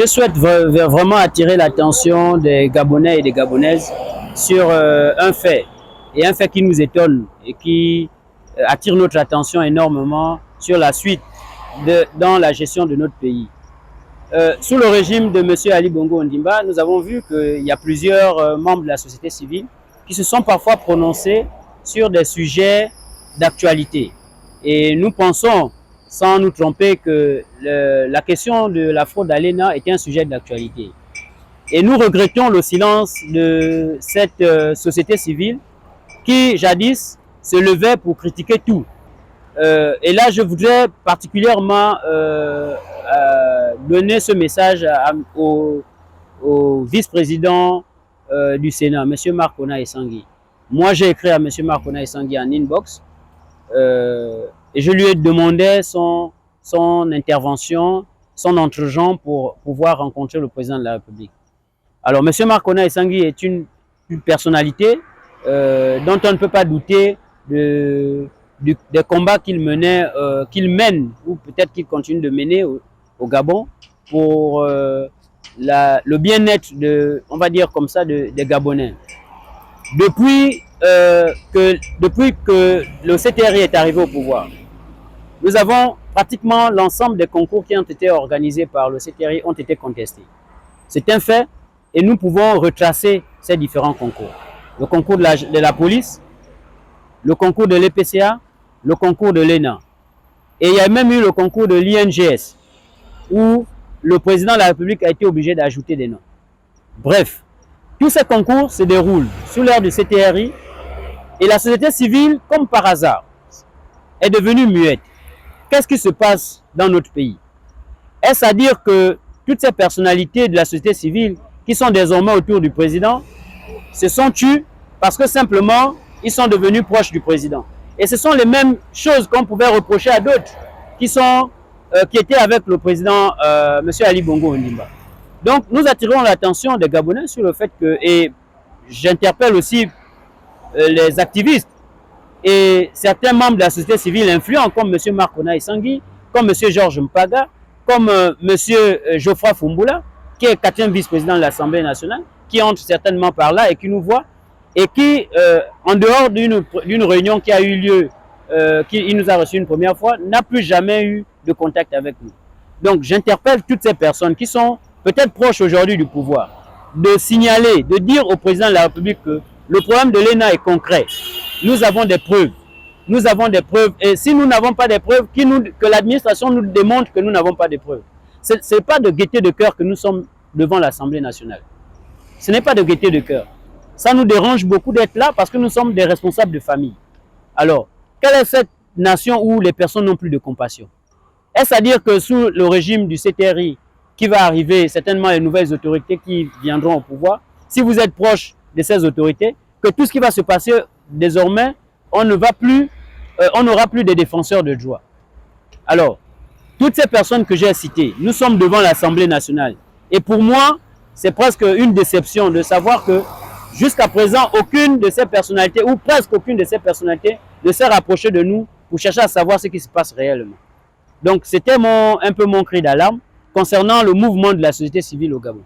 Je souhaite vraiment attirer l'attention des Gabonais et des Gabonaises sur un fait, et un fait qui nous étonne et qui attire notre attention énormément sur la suite dans la gestion de notre pays. Sous le régime de M. Ali Bongo Ondimba, nous avons vu qu'il y a plusieurs membres de la société civile qui se sont parfois prononcés sur des sujets d'actualité. Et nous pensons, sans nous tromper, que la question de la fraude à l'ENA était un sujet d'actualité. Et nous regrettons le silence de cette société civile qui, jadis, se levait pour critiquer tout. Et là, je voudrais particulièrement donner ce message au vice-président du Sénat, M. Marc Ona-Essangui. Moi, j'ai écrit à M. Marc Ona-Essangui en inbox et je lui ai demandé son intervention, son entregent pour pouvoir rencontrer le président de la République. Alors, M. Marc Ona-Essangui est une personnalité dont on ne peut pas douter des combats qu'il mène, ou peut-être qu'il continue de mener au Gabon pour le bien-être, on va dire comme ça, des Gabonais. Depuis que le CTRI est arrivé au pouvoir, nous avons pratiquement l'ensemble des concours qui ont été organisés par le CTRI ont été contestés. C'est un fait et nous pouvons retracer ces différents concours. Le concours de la police, le concours de l'EPCA, le concours de l'ENA. Et il y a même eu le concours de l'INGS, où le président de la République a été obligé d'ajouter des noms. Bref, tous ces concours se déroulent sous l'ère du CTRI et la société civile, comme par hasard, est devenue muette. Qu'est-ce qui se passe dans notre pays? Est-ce à dire que toutes ces personnalités de la société civile qui sont désormais autour du président se sont tues parce que simplement ils sont devenus proches du président? Et ce sont les mêmes choses qu'on pouvait reprocher à d'autres qui étaient avec le président M. Ali Bongo Ondimba. Donc nous attirons l'attention des Gabonais sur le fait que, et j'interpelle aussi les activistes et certains membres de la société civile influents comme M. Marc Ona-Essangui, comme M. Georges Mpaga, comme M. Geoffroy Fumbula, qui est 4e vice-président de l'Assemblée nationale, qui entre certainement par là et qui nous voit, et qui, en dehors d'une réunion qui a eu lieu, il nous a reçu une première fois, n'a plus jamais eu de contact avec nous. Donc j'interpelle toutes ces personnes qui sont peut-être proches aujourd'hui du pouvoir, de signaler, de dire au président de la République que le problème de l'ENA est concret. Nous avons des preuves. Nous avons des preuves. Et si nous n'avons pas des preuves, que l'administration nous démontre que nous n'avons pas de preuves. Ce n'est pas de gaieté de cœur que nous sommes devant l'Assemblée nationale. Ce n'est pas de gaieté de cœur. Ça nous dérange beaucoup d'être là parce que nous sommes des responsables de famille. Alors, quelle est cette nation où les personnes n'ont plus de compassion? Est-ce à dire que sous le régime du CTRI qui va arriver, certainement les nouvelles autorités qui viendront au pouvoir, si vous êtes proche de ces autorités, que tout ce qui va se passer désormais, on n'aura plus de défenseurs de droit. Alors, toutes ces personnes que j'ai citées, nous sommes devant l'Assemblée nationale. Et pour moi, c'est presque une déception de savoir que jusqu'à présent, aucune de ces personnalités, ou presque aucune de ces personnalités, ne s'est rapprochée de nous pour chercher à savoir ce qui se passe réellement. Donc, c'était un peu mon cri d'alarme concernant le mouvement de la société civile au Gabon.